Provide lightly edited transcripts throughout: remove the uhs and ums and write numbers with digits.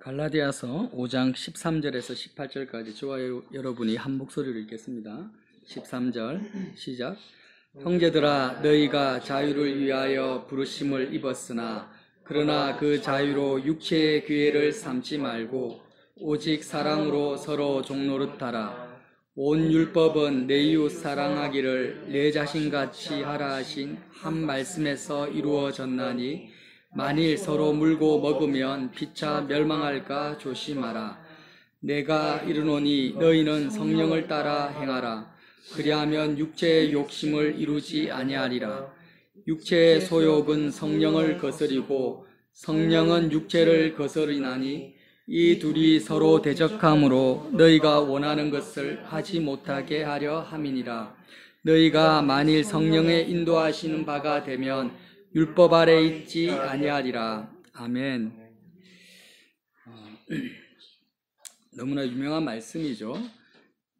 갈라디아서 5장 13절에서 18절까지 저와 여러분이 한 목소리로 읽겠습니다. 13절 시작. 형제들아, 너희가 자유를 위하여 부르심을 입었으나 그러나 그 자유로 육체의 기회를 삼지 말고 오직 사랑으로 서로 종노릇하라. 온 율법은 내 이웃 사랑하기를 내 자신같이 하라 하신 한 말씀에서 이루어졌나니 만일 서로 물고 먹으면 피차 멸망할까 조심하라. 내가 이르노니 너희는 성령을 따라 행하라. 그리하면 육체의 욕심을 이루지 아니하리라. 육체의 소욕은 성령을 거스리고 성령은 육체를 거스리나니 이 둘이 서로 대적함으로 너희가 원하는 것을 하지 못하게 하려 함이니라. 너희가 만일 성령의 인도하시는 바가 되면 율법 아래 있지 아니하리라. 아멘. 너무나 유명한 말씀이죠.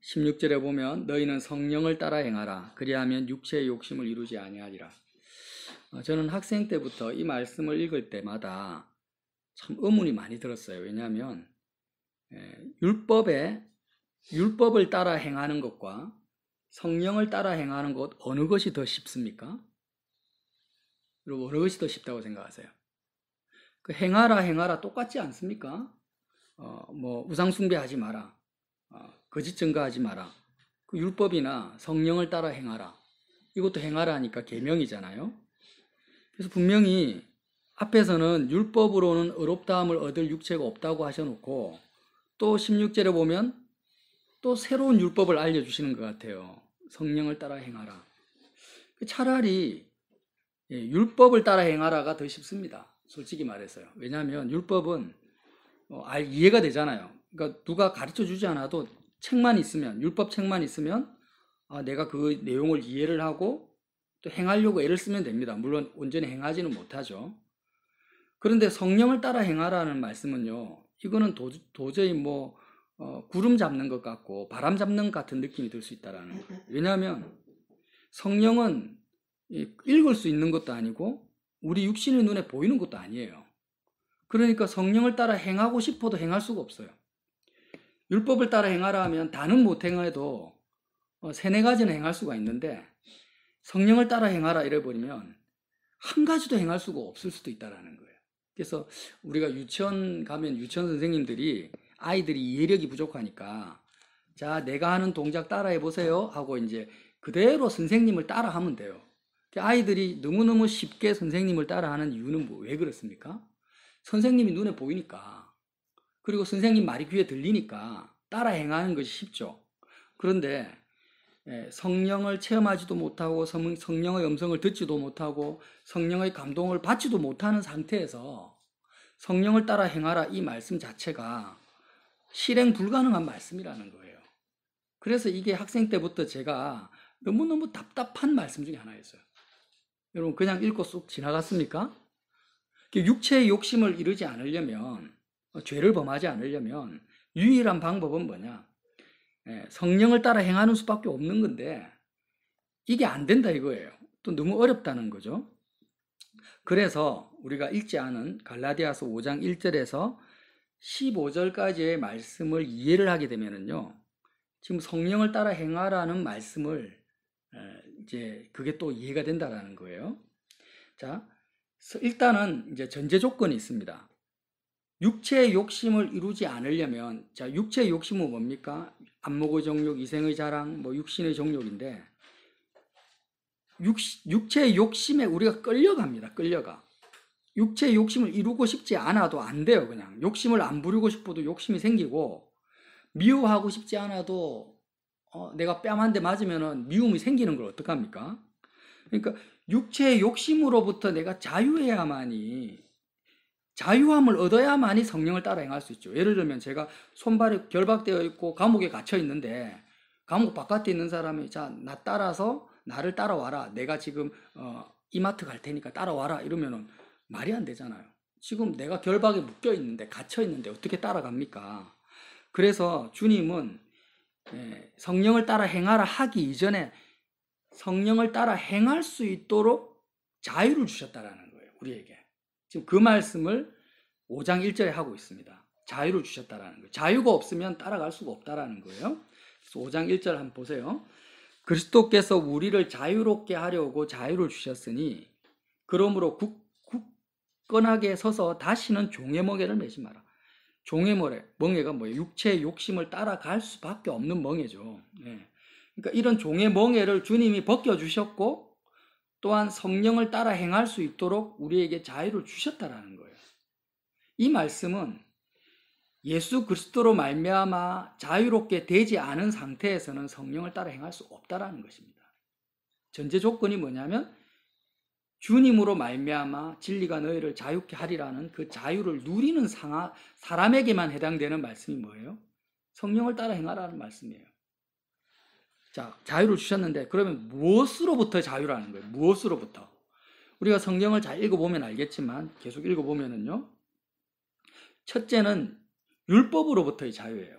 16절에 보면 너희는 성령을 따라 행하라. 그리하면 육체의 욕심을 이루지 아니하리라. 저는 학생 때부터 이 말씀을 읽을 때마다 참 의문이 많이 들었어요. 왜냐하면 율법을 따라 행하는 것과 성령을 따라 행하는 것 어느 것이 더 쉽습니까? 여러분, 어느 것이 더 쉽다고 생각하세요? 그 행하라 똑같지 않습니까? 우상 숭배하지 마라. 거짓 증거하지 마라. 그 율법이나 성령을 따라 행하라. 이것도 행하라 하니까 계명이잖아요. 그래서 분명히 앞에서는 율법으로는 의롭다함을 얻을 육체가 없다고 하셔놓고 또 16절에 보면 또 새로운 율법을 알려주시는 것 같아요. 성령을 따라 행하라. 차라리 율법을 따라 행하라가 더 쉽습니다. 솔직히 말해서요. 왜냐하면 율법은 이해가 되잖아요. 그러니까 누가 가르쳐 주지 않아도 책만 있으면, 율법 책만 있으면 내가 그 내용을 이해를 하고 또 행하려고 애를 쓰면 됩니다. 물론 온전히 행하지는 못하죠. 그런데 성령을 따라 행하라는 말씀은요, 이거는 도저히 구름 잡는 것 같고 바람 잡는 것 같은 느낌이 들 수 있다라는 거예요. 왜냐하면 성령은 읽을 수 있는 것도 아니고 우리 육신의 눈에 보이는 것도 아니에요. 그러니까 성령을 따라 행하고 싶어도 행할 수가 없어요. 율법을 따라 행하라 하면 다는 못 행해도 세네 가지는 행할 수가 있는데 성령을 따라 행하라 이래버리면 한 가지도 행할 수가 없을 수도 있다는 거예요. 그래서 우리가 유치원 가면 유치원 선생님들이 아이들이 이해력이 부족하니까 자, 내가 하는 동작 따라해 보세요 하고 이제 그대로 선생님을 따라 하면 돼요. 아이들이 너무너무 쉽게 선생님을 따라하는 이유는 왜 그렇습니까? 선생님이 눈에 보이니까, 그리고 선생님 말이 귀에 들리니까 따라 행하는 것이 쉽죠. 그런데 성령을 체험하지도 못하고 성령의 음성을 듣지도 못하고 성령의 감동을 받지도 못하는 상태에서 성령을 따라 행하라 이 말씀 자체가 실행 불가능한 말씀이라는 거예요. 그래서 이게 학생 때부터 제가 너무너무 답답한 말씀 중에 하나였어요. 여러분, 그냥 읽고 쑥 지나갔습니까? 육체의 욕심을 이루지 않으려면, 죄를 범하지 않으려면 유일한 방법은 뭐냐? 성령을 따라 행하는 수밖에 없는 건데 이게 안 된다 이거예요. 또 너무 어렵다는 거죠. 그래서 우리가 읽지 않은 갈라디아서 5장 1절에서 15절까지의 말씀을 이해를 하게 되면은요, 지금 성령을 따라 행하라는 말씀을 이제 그게 또 이해가 된다라는 거예요. 자, 일단은 이제 전제 조건이 있습니다. 육체의 욕심을 이루지 않으려면, 자, 육체의 욕심은 뭡니까? 안목의 정욕, 이생의 자랑, 육신의 정욕인데, 육체의 욕심에 우리가 끌려갑니다. 끌려가. 육체의 욕심을 이루고 싶지 않아도 안 돼요. 그냥 욕심을 안 부리고 싶어도 욕심이 생기고, 미워하고 싶지 않아도 내가 뺨 한 대 맞으면 미움이 생기는 걸 어떡합니까? 그러니까 육체의 욕심으로부터 내가 자유함을 얻어야만이 성령을 따라 행할 수 있죠. 예를 들면 제가 손발이 결박되어 있고 감옥에 갇혀 있는데 감옥 바깥에 있는 사람이 자, 나를 따라와라. 내가 지금 이마트 갈 테니까 따라와라. 이러면은 말이 안 되잖아요. 지금 내가 결박에 묶여 있는데 갇혀 있는데 어떻게 따라갑니까? 그래서 주님은 성령을 따라 행하라 하기 이전에 성령을 따라 행할 수 있도록 자유를 주셨다라는 거예요. 우리에게. 지금 그 말씀을 5장 1절에 하고 있습니다. 자유를 주셨다라는 거예요. 자유가 없으면 따라갈 수가 없다라는 거예요. 그래서 5장 1절 한번 보세요. 그리스도께서 우리를 자유롭게 하려고 자유를 주셨으니 그러므로 굳건하게 서서 다시는 종의 멍에를 매지 마라. 종의 멍에가 뭐예요? 육체의 욕심을 따라갈 수밖에 없는 멍에죠. 네. 그러니까 이런 종의 멍에를 주님이 벗겨주셨고 또한 성령을 따라 행할 수 있도록 우리에게 자유를 주셨다라는 거예요. 이 말씀은 예수 그리스도로 말미암아 자유롭게 되지 않은 상태에서는 성령을 따라 행할 수 없다라는 것입니다. 전제 조건이 뭐냐면 주님으로 말미암아 진리가 너희를 자유케 하리라는 그 자유를 누리는 사람에게만 해당되는 말씀이 뭐예요? 성령을 따라 행하라는 말씀이에요. 자, 자유를 주셨는데 그러면 무엇으로부터 자유라는 거예요? 무엇으로부터? 우리가 성경을 잘 읽어보면 알겠지만 계속 읽어보면은요. 첫째는 율법으로부터의 자유예요.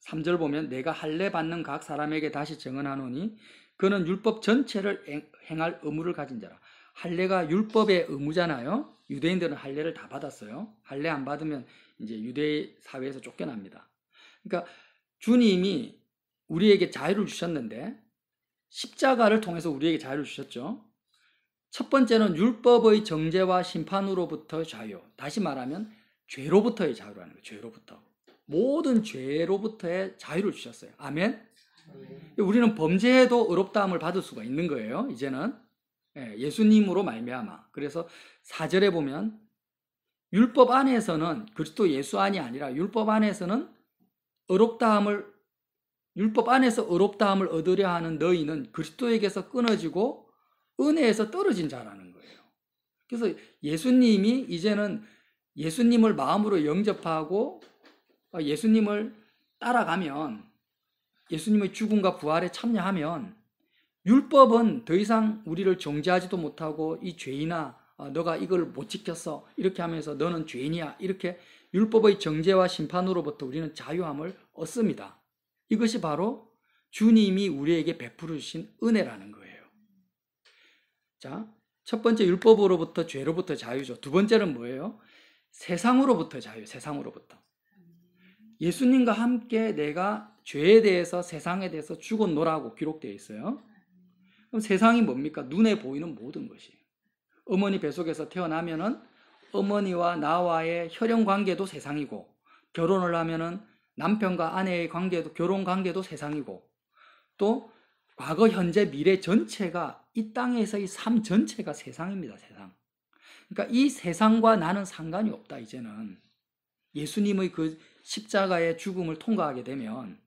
3절 보면 내가 할례 받는 각 사람에게 다시 증언하노니 그는 율법 전체를 행할 의무를 가진 자라. 할례가 율법의 의무잖아요. 유대인들은 할례를 다 받았어요. 할례 안 받으면 이제 유대 사회에서 쫓겨납니다. 그러니까 주님이 우리에게 자유를 주셨는데 십자가를 통해서 우리에게 자유를 주셨죠. 첫 번째는 율법의 정죄와 심판으로부터의 자유. 다시 말하면 죄로부터의 자유라는 거예요. 죄로부터. 모든 죄로부터의 자유를 주셨어요. 아멘? 우리는 범죄해도 의롭다함을 받을 수가 있는 거예요. 이제는 예수님으로 말미암아. 그래서 4절에 보면 율법 안에서는 그리스도 예수 안이 아니라 율법 안에서는 율법 안에서 의롭다함을 얻으려 하는 너희는 그리스도에게서 끊어지고 은혜에서 떨어진 자라는 거예요. 그래서 예수님이 이제는 예수님을 마음으로 영접하고 예수님을 따라가면 예수님의 죽음과 부활에 참여하면 율법은 더 이상 우리를 정죄하지도 못하고 이 죄인아 너가 이걸 못 지켰어 이렇게 하면서 너는 죄인이야 이렇게 율법의 정죄와 심판으로부터 우리는 자유함을 얻습니다. 이것이 바로 주님이 우리에게 베풀어 주신 은혜라는 거예요. 자, 첫 번째 율법으로부터 죄로부터 자유죠. 두 번째는 뭐예요? 세상으로부터 자유, 세상으로부터. 예수님과 함께 내가 죄에 대해서 세상에 대해서 죽었노라고 기록되어 있어요. 그럼 세상이 뭡니까? 눈에 보이는 모든 것이에요. 어머니 뱃속에서 태어나면은 어머니와 나와의 혈연 관계도 세상이고 결혼을 하면은 남편과 아내의 관계도 결혼 관계도 세상이고 또 과거, 현재, 미래 전체가 이 땅에서의 삶 전체가 세상입니다. 세상. 그러니까 이 세상과 나는 상관이 없다. 이제는 예수님의 그 십자가의 죽음을 통과하게 되면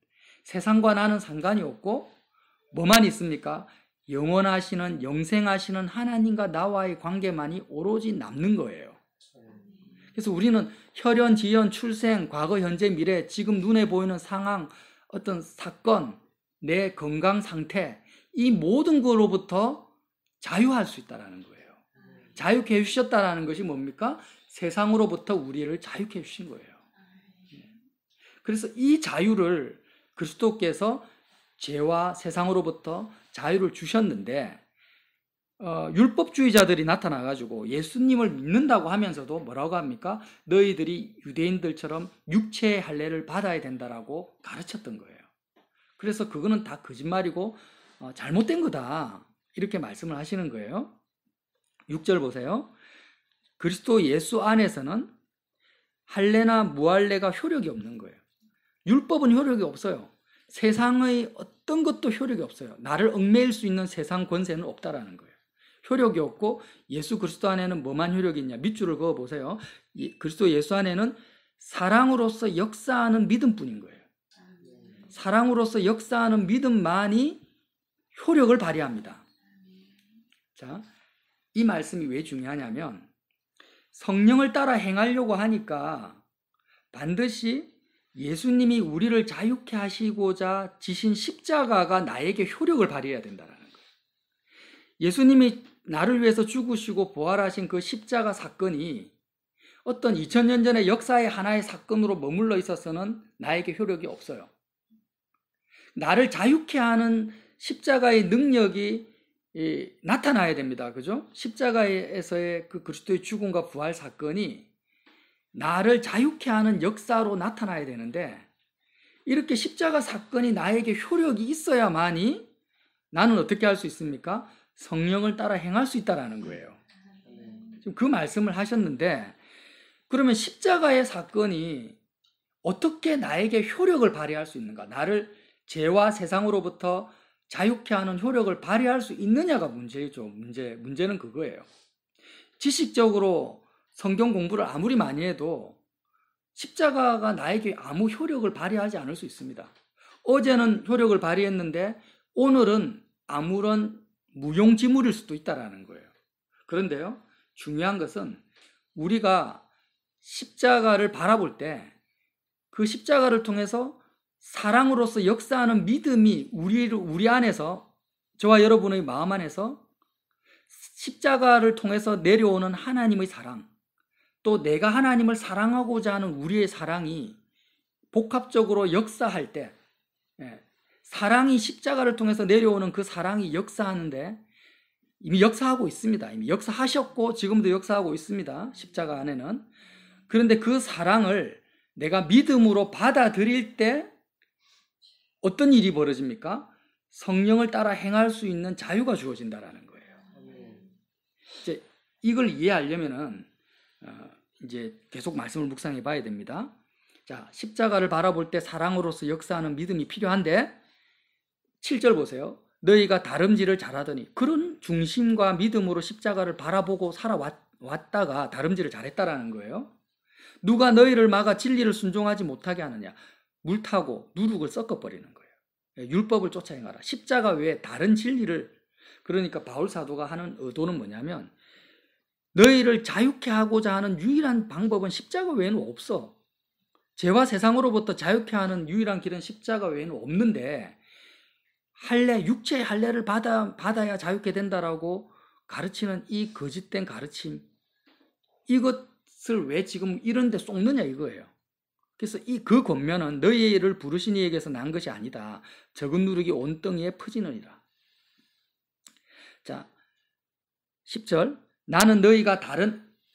세상과 나는 상관이 없고 뭐만 있습니까? 영원하시는 영생하시는 하나님과 나와의 관계만이 오로지 남는 거예요. 그래서 우리는 혈연, 지연, 출생, 과거, 현재, 미래, 지금 눈에 보이는 상황, 어떤 사건, 내 건강 상태 이 모든 것으로부터 자유할 수 있다는 거예요. 자유케 해주셨다는 것이 뭡니까? 세상으로부터 우리를 자유케 해주신 거예요. 그래서 이 자유를 그리스도께서 죄와 세상으로부터 자유를 주셨는데 율법주의자들이 나타나가지고 예수님을 믿는다고 하면서도 뭐라고 합니까? 너희들이 유대인들처럼 육체의 할례를 받아야 된다라고 가르쳤던 거예요. 그래서 그거는 다 거짓말이고 잘못된 거다 이렇게 말씀을 하시는 거예요. 6절 보세요. 그리스도 예수 안에서는 할례나 무할례가 효력이 없는 거예요. 율법은 효력이 없어요. 세상의 어떤 것도 효력이 없어요. 나를 얽매일 수 있는 세상 권세는 없다라는 거예요. 효력이 없고 예수 그리스도 안에는 뭐만 효력이 있냐? 밑줄을 그어 보세요. 그리스도 예수 안에는 사랑으로서 역사하는 믿음뿐인 거예요. 사랑으로서 역사하는 믿음만이 효력을 발휘합니다. 자, 이 말씀이 왜 중요하냐면 성령을 따라 행하려고 하니까 반드시 예수님이 우리를 자유케 하시고자 지신 십자가가 나에게 효력을 발휘해야 된다는 거예요. 예수님이 나를 위해서 죽으시고 부활하신 그 십자가 사건이 어떤 2000년 전의 역사의 하나의 사건으로 머물러 있어서는 나에게 효력이 없어요. 나를 자유케 하는 십자가의 능력이 나타나야 됩니다. 그죠? 십자가에서의 그 그리스도의 죽음과 부활 사건이 나를 자유케 하는 역사로 나타나야 되는데 이렇게 십자가 사건이 나에게 효력이 있어야만이 나는 어떻게 할 수 있습니까? 성령을 따라 행할 수 있다라는 거예요. 지금 그 말씀을 하셨는데 그러면 십자가의 사건이 어떻게 나에게 효력을 발휘할 수 있는가? 나를 죄와 세상으로부터 자유케 하는 효력을 발휘할 수 있느냐가 문제죠. 문제는 그거예요. 지식적으로 성경 공부를 아무리 많이 해도 십자가가 나에게 아무 효력을 발휘하지 않을 수 있습니다. 어제는 효력을 발휘했는데 오늘은 아무런 무용지물일 수도 있다는 거예요. 그런데요, 중요한 것은 우리가 십자가를 바라볼 때 그 십자가를 통해서 사랑으로서 역사하는 믿음이 우리 안에서, 저와 여러분의 마음 안에서 십자가를 통해서 내려오는 하나님의 사랑, 또 내가 하나님을 사랑하고자 하는 우리의 사랑이 복합적으로 역사할 때, 사랑이 십자가를 통해서 내려오는 그 사랑이 역사하는데 이미 역사하고 있습니다. 이미 역사하셨고 지금도 역사하고 있습니다. 십자가 안에는. 그런데 그 사랑을 내가 믿음으로 받아들일 때 어떤 일이 벌어집니까? 성령을 따라 행할 수 있는 자유가 주어진다라는 거예요. 이제 이걸 이해하려면은 이제 계속 말씀을 묵상해 봐야 됩니다. 자, 십자가를 바라볼 때 사랑으로서 역사하는 믿음이 필요한데 7절 보세요. 너희가 다름질을 잘하더니, 그런 중심과 믿음으로 십자가를 바라보고 살아왔다가 다름질을 잘했다라는 거예요. 누가 너희를 막아 진리를 순종하지 못하게 하느냐? 물 타고 누룩을 섞어버리는 거예요. 율법을 쫓아 행하라. 십자가 외에 다른 진리를, 그러니까 바울 사도가 하는 의도는 뭐냐면 너희를 자유케 하고자 하는 유일한 방법은 십자가 외에는 없어. 죄와 세상으로부터 자유케 하는 유일한 길은 십자가 외에는 없는데 육체의 할례를 받아야 자유케 된다라고 가르치는 이 거짓된 가르침, 이것을 왜 지금 이런 데 쏟느냐 이거예요. 그래서 그 권면은 너희를 부르신 이에게서 난 것이 아니다. 적은 누룩이 온 땅에 퍼지느니라. 자, 10절. 나는 너희가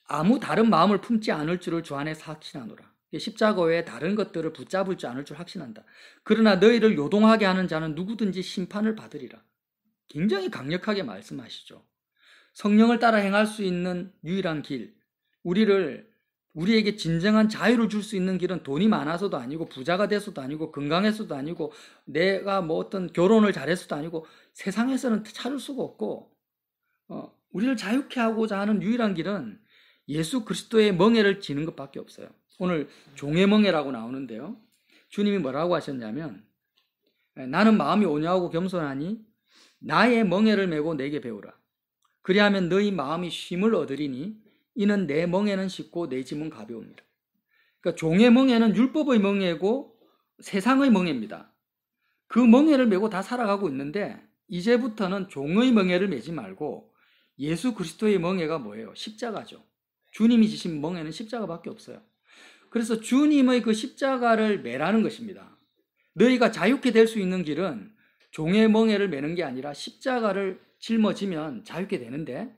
아무 다른 마음을 품지 않을 줄을 주 안에서 확신하노라. 십자가 외에 다른 것들을 붙잡을 줄 않을 줄 확신한다. 그러나 너희를 요동하게 하는 자는 누구든지 심판을 받으리라. 굉장히 강력하게 말씀하시죠. 성령을 따라 행할 수 있는 유일한 길, 우리에게 진정한 자유를 줄 수 있는 길은 돈이 많아서도 아니고 부자가 돼서도 아니고 건강해서도 아니고 내가 뭐 어떤 결혼을 잘해서도 아니고 세상에서는 찾을 수가 없고 우리를 자유케 하고자 하는 유일한 길은 예수 그리스도의 멍에를 지는 것밖에 없어요. 오늘 종의 멍에라고 나오는데요. 주님이 뭐라고 하셨냐면 나는 마음이 온유하고 겸손하니 나의 멍에를 메고 내게 배우라. 그리하면 너희 마음이 쉼을 얻으리니 이는 내 멍에는 쉽고 내 짐은 가벼웁니다. 그러니까 종의 멍에는 율법의 멍에고 세상의 멍에입니다. 그 멍에를 메고 다 살아가고 있는데 이제부터는 종의 멍에를 메지 말고 예수 그리스도의 멍에가 뭐예요? 십자가죠. 주님이 지신 멍에는 십자가밖에 없어요. 그래서 주님의 그 십자가를 매라는 것입니다. 너희가 자유케 될 수 있는 길은 종의 멍에를 매는 게 아니라 십자가를 짊어지면 자유케 되는데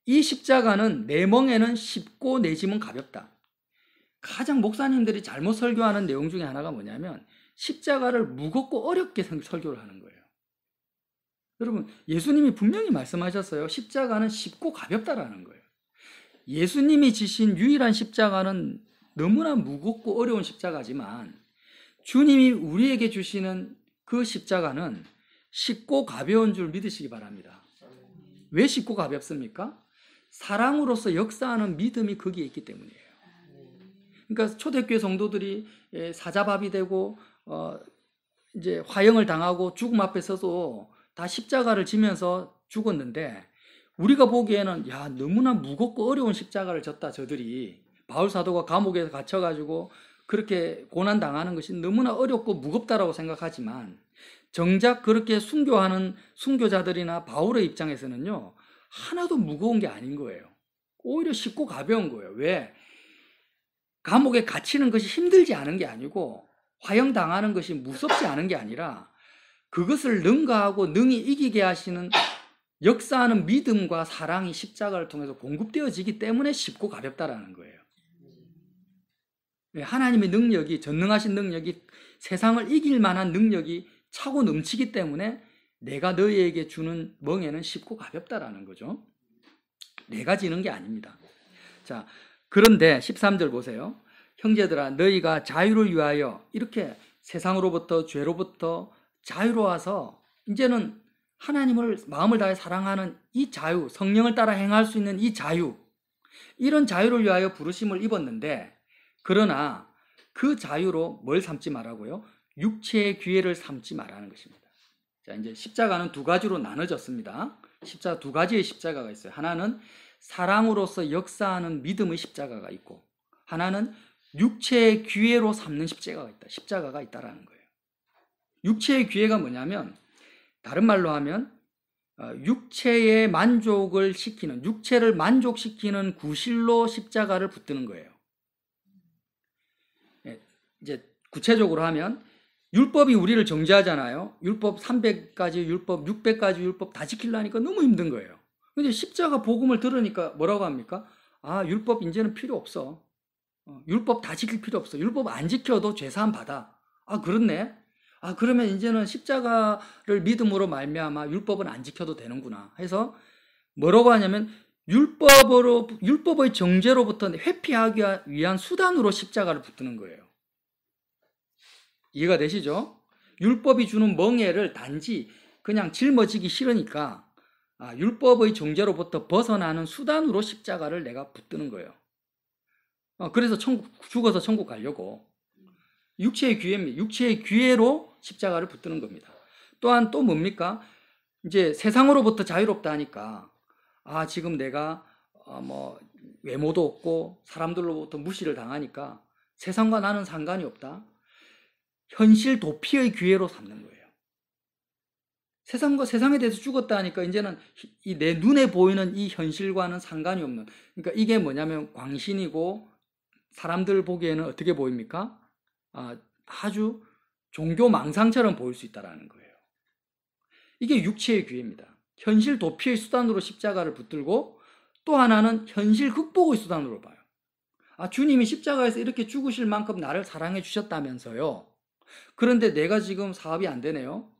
이 십자가는 내 멍에는 쉽고 내 짐은 가볍다. 가장 목사님들이 잘못 설교하는 내용 중에 하나가 뭐냐면 십자가를 무겁고 어렵게 설교를 하는 거예요. 여러분, 예수님이 분명히 말씀하셨어요. 십자가는 쉽고 가볍다라는 거예요. 예수님이 지신 유일한 십자가는 너무나 무겁고 어려운 십자가지만 주님이 우리에게 주시는 그 십자가는 쉽고 가벼운 줄 믿으시기 바랍니다. 왜 쉽고 가볍습니까? 사랑으로서 역사하는 믿음이 거기에 있기 때문이에요. 그러니까 초대교회 성도들이 사자밥이 되고 이제 화형을 당하고 죽음 앞에 서서 다 십자가를 지면서 죽었는데 우리가 보기에는 야, 너무나 무겁고 어려운 십자가를 졌다 저들이. 바울 사도가 감옥에 갇혀가지고 그렇게 고난당하는 것이 너무나 어렵고 무겁다라고 생각하지만 정작 그렇게 순교하는 순교자들이나 바울의 입장에서는요, 하나도 무거운 게 아닌 거예요. 오히려 쉽고 가벼운 거예요. 왜? 감옥에 갇히는 것이 힘들지 않은 게 아니고 화형당하는 것이 무섭지 않은 게 아니라 그것을 능가하고 능히 이기게 하시는 역사하는 믿음과 사랑이 십자가를 통해서 공급되어지기 때문에 쉽고 가볍다라는 거예요. 하나님의 능력이, 전능하신 능력이, 세상을 이길 만한 능력이 차고 넘치기 때문에 내가 너희에게 주는 멍에는 쉽고 가볍다라는 거죠. 내가 지는 게 아닙니다. 자, 그런데 13절 보세요. 형제들아, 너희가 자유를 위하여, 이렇게 세상으로부터, 죄로부터 자유로워서 이제는 하나님을 마음을 다해 사랑하는 이 자유, 성령을 따라 행할 수 있는 이 자유, 이런 자유를 위하여 부르심을 입었는데, 그러나 그 자유로 뭘 삼지 말라고요? 육체의 기회를 삼지 말라는 것입니다. 자, 이제 십자가는 두 가지로 나눠졌습니다. 십자가, 두 가지의 십자가가 있어요. 하나는 사랑으로서 역사하는 믿음의 십자가가 있고, 하나는 육체의 기회로 삼는 십자가가 있다라는 거예요. 육체의 기회가 뭐냐면, 다른 말로 하면 육체의 만족을 시키는, 육체를 만족시키는 구실로 십자가를 붙드는 거예요. 이제 구체적으로 하면 율법이 우리를 정죄하잖아요. 율법 300가지 율법, 600가지 율법 다 지키려니까 너무 힘든 거예요. 근데 십자가 복음을 들으니까 뭐라고 합니까? 아, 율법 이제는 필요 없어. 율법 다 지킬 필요 없어. 율법 안 지켜도 죄사함 받아. 아, 그렇네. 아, 그러면 이제는 십자가를 믿음으로 말미암아 율법은 안 지켜도 되는구나 해서 뭐라고 하냐면, 율법의 정죄로부터 회피하기 위한 수단으로 십자가를 붙드는 거예요. 이해가 되시죠? 율법이 주는 멍에를 단지 그냥 짊어지기 싫으니까 율법의 정죄로부터 벗어나는 수단으로 십자가를 내가 붙드는 거예요. 그래서 죽어서 천국 가려고. 육체의 기회입니다. 육체의 기회로 십자가를 붙드는 겁니다. 또한 또 뭡니까? 이제 세상으로부터 자유롭다 하니까, 지금 내가 외모도 없고 사람들로부터 무시를 당하니까 세상과 나는 상관이 없다. 현실 도피의 기회로 삼는 거예요. 세상에 대해서 죽었다 하니까 이제는 내 눈에 보이는 이 현실과는 상관이 없는, 그러니까 이게 뭐냐면 광신이고, 사람들 보기에는 어떻게 보입니까? 아주 종교 망상처럼 보일 수 있다는 거예요. 이게 육체의 기회입니다. 현실 도피의 수단으로 십자가를 붙들고, 또 하나는 현실 극복의 수단으로 봐요. 주님이 십자가에서 이렇게 죽으실 만큼 나를 사랑해 주셨다면서요. 그런데 내가 지금 사업이 안 되네요.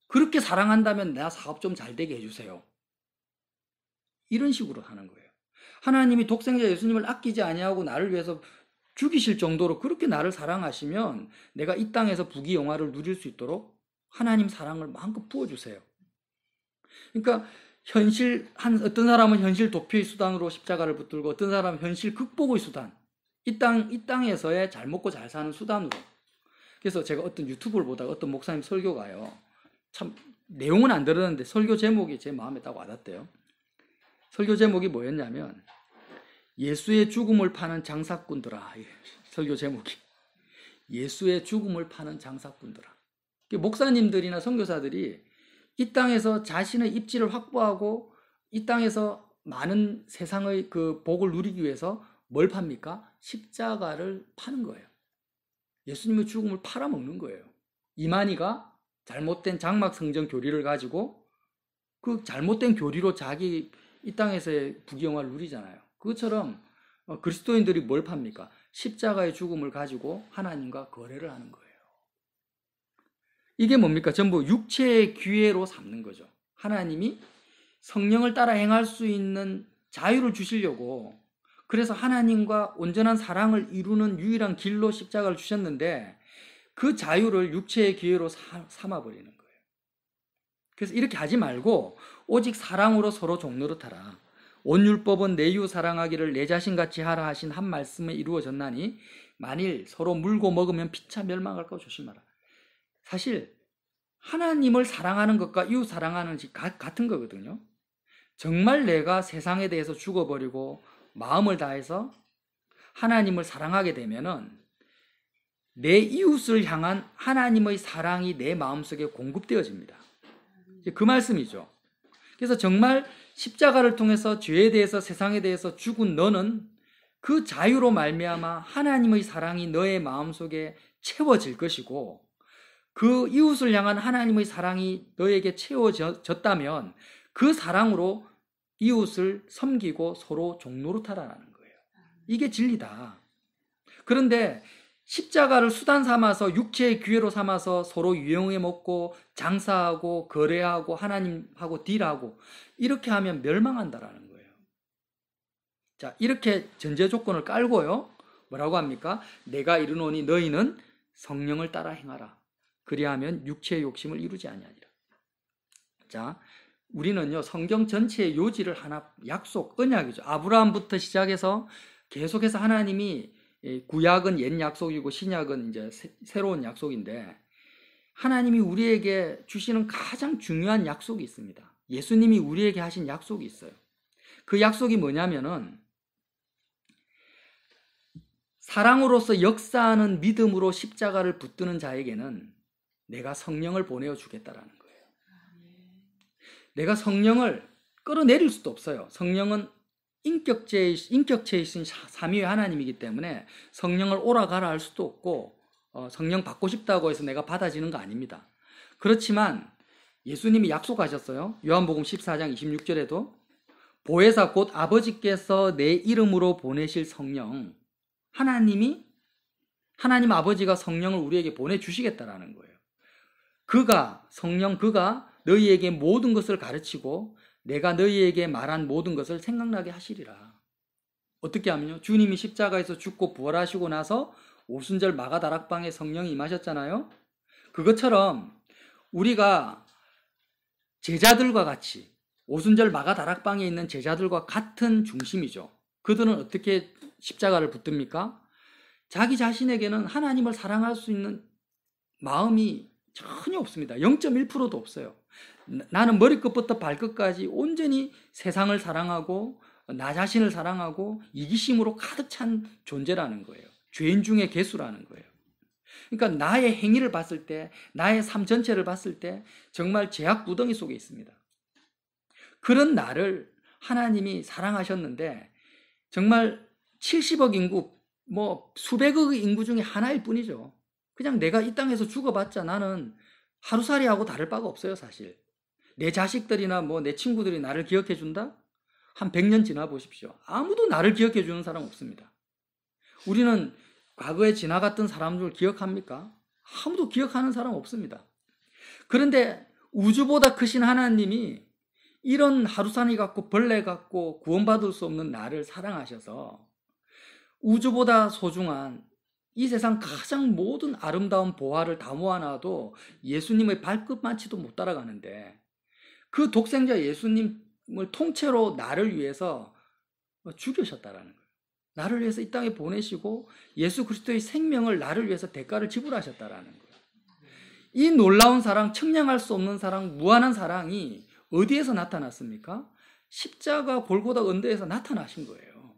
그렇게 사랑한다면 나 사업 좀 잘 되게 해주세요. 이런 식으로 하는 거예요. 하나님이 독생자 예수님을 아끼지 아니하고 나를 위해서 죽이실 정도로 그렇게 나를 사랑하시면 내가 이 땅에서 부귀영화를 누릴 수 있도록 하나님 사랑을 마음껏 부어주세요. 그러니까 어떤 사람은 현실 도피의 수단으로 십자가를 붙들고, 어떤 사람은 현실 극복의 수단, 이 땅에서의 잘 먹고 잘 사는 수단으로. 그래서 제가 어떤 유튜브를 보다가 어떤 목사님 설교가요, 참 내용은 안 들었는데 설교 제목이 제 마음에 딱 와닿대요. 설교 제목이 뭐였냐면, 예수의 죽음을 파는 장사꾼들아. 설교 제목이 예수의 죽음을 파는 장사꾼들아. 목사님들이나 선교사들이 이 땅에서 자신의 입지를 확보하고 이 땅에서 많은 세상의 그 복을 누리기 위해서 뭘 팝니까? 십자가를 파는 거예요. 예수님의 죽음을 팔아먹는 거예요. 이만희가 잘못된 장막 성전 교리를 가지고 그 잘못된 교리로 자기 이 땅에서의 부귀영화를 누리잖아요. 그것처럼 그리스도인들이 뭘 팝니까? 십자가의 죽음을 가지고 하나님과 거래를 하는 거예요. 이게 뭡니까? 전부 육체의 기회로 삼는 거죠. 하나님이 성령을 따라 행할 수 있는 자유를 주시려고, 그래서 하나님과 온전한 사랑을 이루는 유일한 길로 십자가를 주셨는데, 그 자유를 육체의 기회로 삼아버리는 거예요. 그래서 이렇게 하지 말고 오직 사랑으로 서로 종노릇하라. 온 율법은 내 이웃 사랑하기를 내 자신같이 하라 하신 한 말씀에 이루어졌나니, 만일 서로 물고 먹으면 피차 멸망할까 조심하라. 사실 하나님을 사랑하는 것과 이웃 사랑하는 것이 같은 거거든요. 정말 내가 세상에 대해서 죽어버리고 마음을 다해서 하나님을 사랑하게 되면은 내 이웃을 향한 하나님의 사랑이 내 마음속에 공급되어집니다. 그 말씀이죠. 그래서 정말 십자가를 통해서 죄에 대해서, 세상에 대해서 죽은 너는 그 자유로 말미암아 하나님의 사랑이 너의 마음속에 채워질 것이고, 그 이웃을 향한 하나님의 사랑이 너에게 채워졌다면 그 사랑으로 이웃을 섬기고 서로 종노릇하라는 거예요. 이게 진리다. 그런데 십자가를 수단 삼아서 육체의 기회로 삼아서 서로 유용해 먹고 장사하고 거래하고 하나님하고 딜하고 이렇게 하면 멸망한다라는 거예요. 자, 이렇게 전제 조건을 깔고요. 뭐라고 합니까? 내가 이르노니 너희는 성령을 따라 행하라. 그리하면 육체의 욕심을 이루지 아니하리라. 자, 우리는요 성경 전체의 요지를 하나 약속, 언약이죠. 아브라함부터 시작해서 계속해서 하나님이 구약은 옛 약속이고 신약은 이제 새로운 약속인데 하나님이 우리에게 주시는 가장 중요한 약속이 있습니다. 예수님이 우리에게 하신 약속이 있어요. 그 약속이 뭐냐면은 사랑으로서 역사하는 믿음으로 십자가를 붙드는 자에게는 내가 성령을 보내어 주겠다라는 거예요. 내가 성령을 끌어내릴 수도 없어요. 성령은 인격체이신 삼위의 하나님이기 때문에 성령을 오라가라 할 수도 없고 성령 받고 싶다고 해서 내가 받아지는 거 아닙니다. 그렇지만 예수님이 약속하셨어요. 요한복음 14장 26절에도 보혜사 곧 아버지께서 내 이름으로 보내실 성령, 하나님 아버지가 성령을 우리에게 보내주시겠다라는 거예요. 그가 너희에게 모든 것을 가르치고 내가 너희에게 말한 모든 것을 생각나게 하시리라. 어떻게 하면요? 주님이 십자가에서 죽고 부활하시고 나서 오순절 마가다락방에 성령이 임하셨잖아요. 그것처럼 우리가 제자들과 같이 오순절 마가다락방에 있는 제자들과 같은 중심이죠. 그들은 어떻게 십자가를 붙듭니까? 자기 자신에게는 하나님을 사랑할 수 있는 마음이 전혀 없습니다. 0.1%도 없어요. 나는 머리끝부터 발끝까지 온전히 세상을 사랑하고 나 자신을 사랑하고 이기심으로 가득 찬 존재라는 거예요. 죄인 중에 괴수라는 거예요. 그러니까 나의 행위를 봤을 때, 나의 삶 전체를 봤을 때 정말 죄악 구덩이 속에 있습니다. 그런 나를 하나님이 사랑하셨는데 정말 70억 인구, 수백억의 인구 중에 하나일 뿐이죠. 그냥 내가 이 땅에서 죽어봤자 나는 하루살이하고 다를 바가 없어요, 사실. 내 자식들이나 내 친구들이 나를 기억해 준다? 한 100년 지나 보십시오. 아무도 나를 기억해 주는 사람 없습니다. 우리는 과거에 지나갔던 사람들 기억합니까? 아무도 기억하는 사람 없습니다. 그런데 우주보다 크신 하나님이 이런 하루살이 같고 벌레 같고 구원받을 수 없는 나를 사랑하셔서 우주보다 소중한 이 세상 가장 모든 아름다운 보화를 다 모아놔도 예수님의 발끝만치도 못 따라가는데 그 독생자 예수님을 통째로 나를 위해서 죽으셨다라는 거예요. 나를 위해서 이 땅에 보내시고 예수 그리스도의 생명을 나를 위해서 대가를 지불하셨다라는 거예요. 이 놀라운 사랑, 측량할 수 없는 사랑, 무한한 사랑이 어디에서 나타났습니까? 십자가 골고다 언덕에서 나타나신 거예요.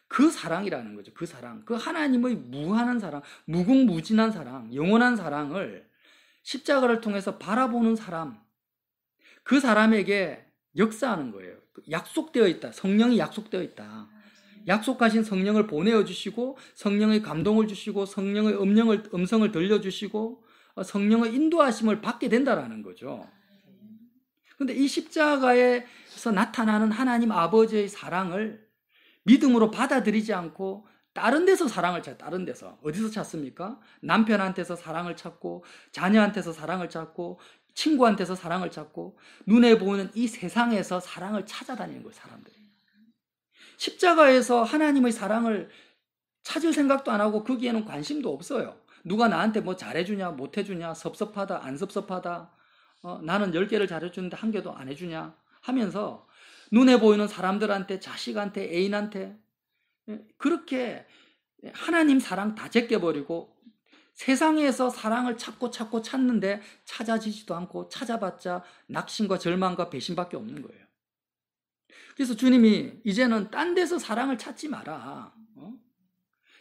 그 사랑이라는 거죠. 그 사랑. 그 하나님의 무한한 사랑, 무궁무진한 사랑, 영원한 사랑을 십자가를 통해서 바라보는 사람, 그 사람에게 역사하는 거예요. 약속되어 있다. 성령이 약속되어 있다. 약속하신 성령을 보내어 주시고 성령의 감동을 주시고 성령의 음성을 들려주시고 성령의 인도하심을 받게 된다라는 거죠. 그런데 이 십자가에서 나타나는 하나님 아버지의 사랑을 믿음으로 받아들이지 않고 다른 데서 사랑을 찾아요. 다른 데서. 어디서 찾습니까? 남편한테서 사랑을 찾고 자녀한테서 사랑을 찾고 친구한테서 사랑을 찾고 눈에 보이는 이 세상에서 사랑을 찾아다니는 거예요. 사람들이. 십자가에서 하나님의 사랑을 찾을 생각도 안 하고 거기에는 관심도 없어요. 누가 나한테 뭐 잘해주냐 못해주냐 섭섭하다 안 섭섭하다 나는 10개를 잘해주는데 1개도 안 해주냐 하면서 눈에 보이는 사람들한테 자식한테 애인한테 그렇게 하나님 사랑 다 제껴버리고 세상에서 사랑을 찾고 찾는데 찾아지지도 않고 찾아봤자 낙심과 절망과 배신밖에 없는 거예요. 그래서 주님이 이제는 딴 데서 사랑을 찾지 마라.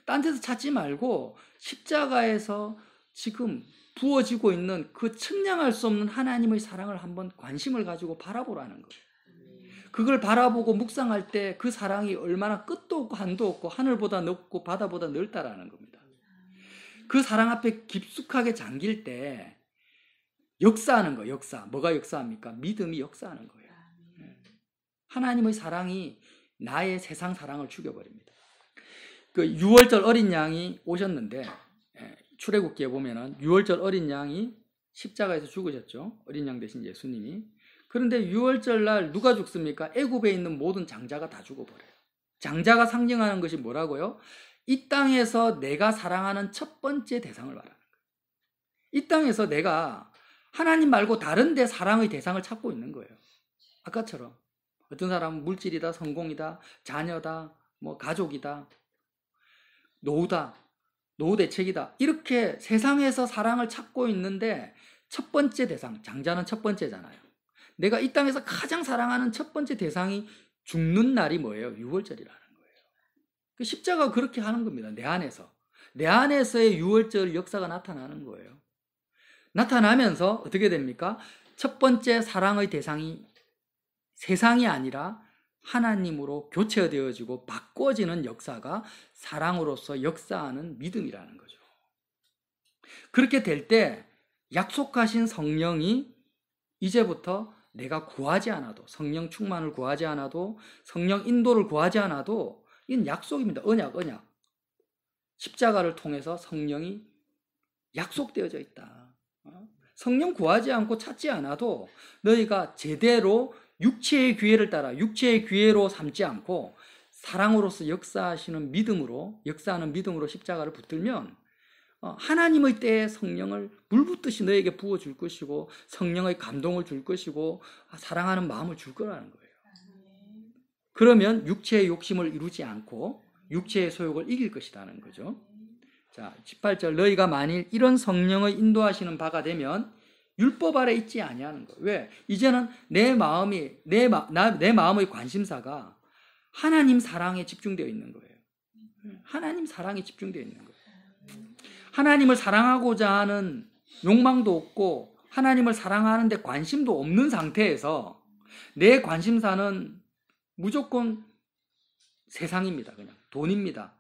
딴 데서 찾지 말고 십자가에서 지금 부어지고 있는 그 측량할 수 없는 하나님의 사랑을 한번 관심을 가지고 바라보라는 거예요. 그걸 바라보고 묵상할 때 그 사랑이 얼마나 끝도 없고 한도 없고 하늘보다 높고 바다보다 넓다라는 겁니다. 그 사랑 앞에 깊숙하게 잠길 때 역사하는 거예요. 역사. 뭐가 역사합니까? 믿음이 역사하는 거예요. 하나님의 사랑이 나의 세상 사랑을 죽여버립니다. 그 유월절 어린 양이 오셨는데 출애굽기에 보면은 유월절 어린 양이 십자가에서 죽으셨죠. 어린 양 대신 예수님이. 그런데 유월절 날 누가 죽습니까? 애굽에 있는 모든 장자가 다 죽어버려요. 장자가 상징하는 것이 뭐라고요? 이 땅에서 내가 사랑하는 첫 번째 대상을 말하는 거예요. 이 땅에서 내가 하나님 말고 다른 데 사랑의 대상을 찾고 있는 거예요. 아까처럼 어떤 사람은 물질이다, 성공이다, 자녀다, 뭐 가족이다, 노후다, 노후 대책이다, 이렇게 세상에서 사랑을 찾고 있는데 첫 번째 대상, 장자는 첫 번째잖아요. 내가 이 땅에서 가장 사랑하는 첫 번째 대상이 죽는 날이 뭐예요? 유월절이라는 거예요. 그 십자가가 그렇게 하는 겁니다. 내 안에서. 내 안에서의 유월절 역사가 나타나는 거예요. 나타나면서 어떻게 됩니까? 첫 번째 사랑의 대상이 세상이 아니라 하나님으로 교체되어지고 바꿔지는 역사가 사랑으로서 역사하는 믿음이라는 거죠. 그렇게 될 때 약속하신 성령이 이제부터 내가 구하지 않아도, 성령 충만을 구하지 않아도, 성령 인도를 구하지 않아도 이건 약속입니다. 언약. 십자가를 통해서 성령이 약속되어져 있다. 성령 구하지 않고 찾지 않아도 너희가 제대로 육체의 기회를 따라 육체의 기회로 삼지 않고 사랑으로서 역사하는 믿음으로 십자가를 붙들면 하나님의 때에 성령을 물붓듯이 너에게 부어줄 것이고 성령의 감동을 줄 것이고 사랑하는 마음을 줄 거라는 거예요. 그러면 육체의 욕심을 이루지 않고 육체의 소욕을 이길 것이라는 거죠. 자, 18절 너희가 만일 이런 성령의 인도하시는 바가 되면 율법 아래 있지 아니하는 거예요. 왜? 이제는 내 마음의 관심사가 하나님 사랑에 집중되어 있는 거예요. 하나님 사랑에 집중되어 있는 거예요. 하나님을 사랑하고자 하는 욕망도 없고 하나님을 사랑하는데 관심도 없는 상태에서 내 관심사는 무조건 세상입니다. 그냥 돈입니다.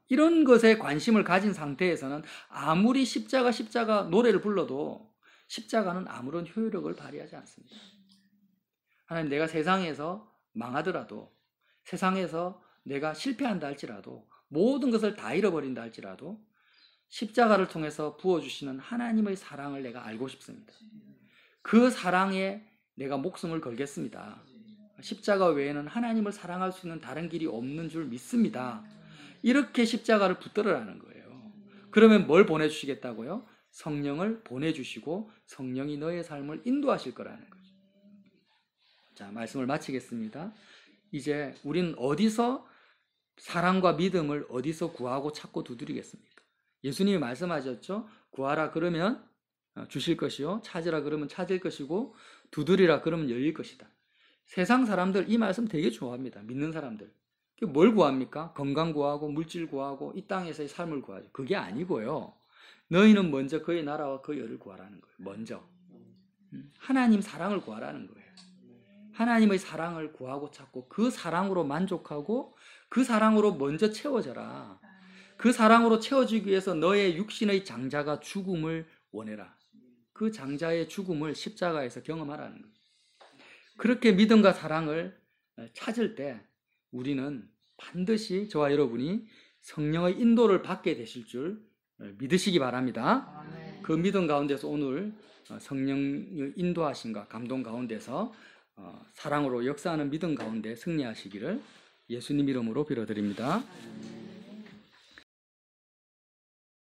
이런 것에 관심을 가진 상태에서는 아무리 십자가 노래를 불러도 십자가는 아무런 효력을 발휘하지 않습니다. 하나님, 내가 세상에서 망하더라도, 세상에서 내가 실패한다 할지라도, 모든 것을 다 잃어버린다 할지라도 십자가를 통해서 부어주시는 하나님의 사랑을 내가 알고 싶습니다. 그 사랑에 내가 목숨을 걸겠습니다. 십자가 외에는 하나님을 사랑할 수 있는 다른 길이 없는 줄 믿습니다. 이렇게 십자가를 붙들으라는 거예요. 그러면 뭘 보내주시겠다고요? 성령을 보내주시고 성령이 너의 삶을 인도하실 거라는 거죠. 자, 말씀을 마치겠습니다. 이제 우리는 어디서 사랑과 믿음을 어디서 구하고 찾고 두드리겠습니까? 예수님이 말씀하셨죠. 구하라 그러면 주실 것이요, 찾으라 그러면 찾을 것이고 두드리라 그러면 열릴 것이다. 세상 사람들 이 말씀 되게 좋아합니다. 믿는 사람들. 뭘 구합니까? 건강 구하고 물질 구하고 이 땅에서의 삶을 구하죠. 그게 아니고요. 너희는 먼저 그의 나라와 그의 의를 구하라는 거예요. 먼저 하나님 사랑을 구하라는 거예요. 하나님의 사랑을 구하고 찾고 그 사랑으로 만족하고 그 사랑으로 먼저 채워져라. 그 사랑으로 채워지기 위해서 너의 육신의 장자가 죽음을 원해라. 그 장자의 죽음을 십자가에서 경험하라는 거예요. 그렇게 믿음과 사랑을 찾을 때 우리는 반드시 저와 여러분이 성령의 인도를 받게 되실 줄 믿으시기 바랍니다. 그 믿음 가운데서 오늘 성령의 인도하심과 감동 가운데서 사랑으로 역사하는 믿음 가운데 승리하시기를 예수님 이름으로 빌어드립니다.